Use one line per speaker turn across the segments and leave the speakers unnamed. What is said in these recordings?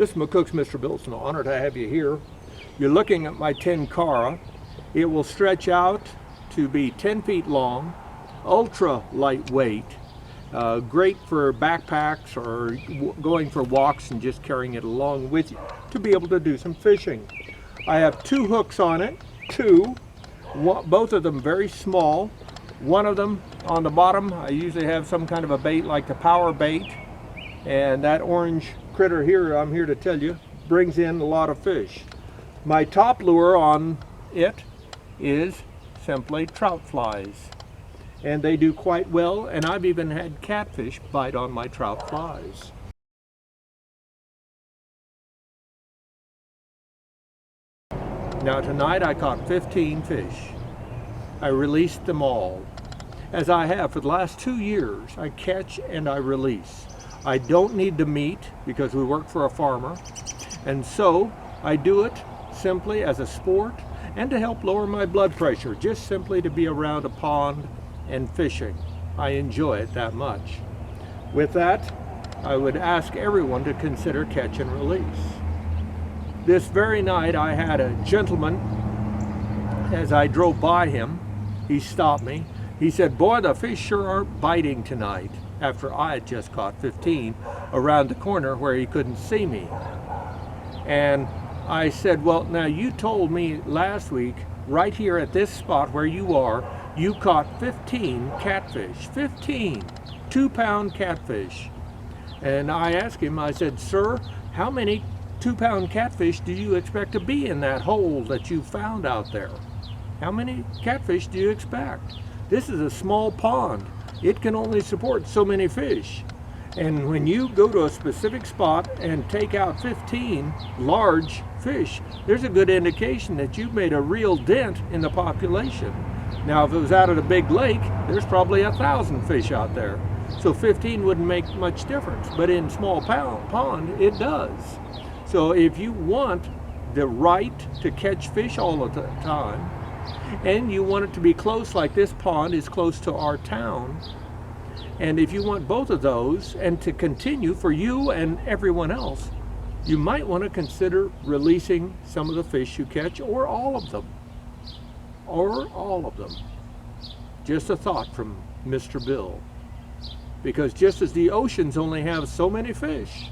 This is McCook's Mr. Bill. It's an honor to have you here. You're looking at my Tenkara. It will stretch out to be 10 feet long, ultra lightweight, great for backpacks or going for walks and just carrying it along with you to be able to do some fishing. I have two hooks on it, both of them very small. One of them on the bottom, I usually have some kind of a bait like the power bait, and that orange critter here, I'm here to tell you, brings in a lot of fish. My top lure on it is simply trout flies, and they do quite well, and I've even had catfish bite on my trout flies. Now tonight I caught 15 fish. I released them all. As I have for the last 2 years, I catch and I release. I don't need the meat because we work for a farmer, and so I do it simply as a sport and to help lower my blood pressure, just simply to be around a pond and fishing. I enjoy it that much. With that, I would ask everyone to consider catch and release. This very night I had a gentleman, as I drove by him, he stopped me. He said, "Boy, the fish sure aren't biting tonight," after I had just caught 15 around the corner where he couldn't see me. And I said, "Well, now you told me last week, right here at this spot where you are, you caught 15 catfish, 15 2-pound catfish." And I asked him, I said, "Sir, how many 2-pound catfish do you expect to be in that hole that you found out there? How many catfish do you expect? This is a small pond. It can only support so many fish. And when you go to a specific spot and take out 15 large fish, there's a good indication that you've made a real dent in the population. Now, if it was out at a big lake, there's probably 1,000 fish out there. So 15 wouldn't make much difference, but in small pond, it does. So if you want the right to catch fish all the time, and you want it to be close, like this pond is close to our town, and if you want both of those and to continue for you and everyone else, you might want to consider releasing some of the fish you catch, or all of them. Or all of them. Just a thought from Mr. Bill. Because just as the oceans only have so many fish,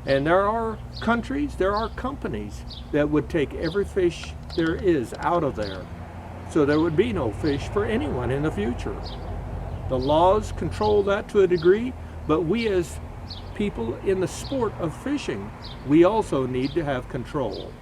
and there are countries, there are companies that would take every fish there is out of there, so there would be no fish for anyone in the future. The laws control that to a degree, but we as people in the sport of fishing, we also need to have control.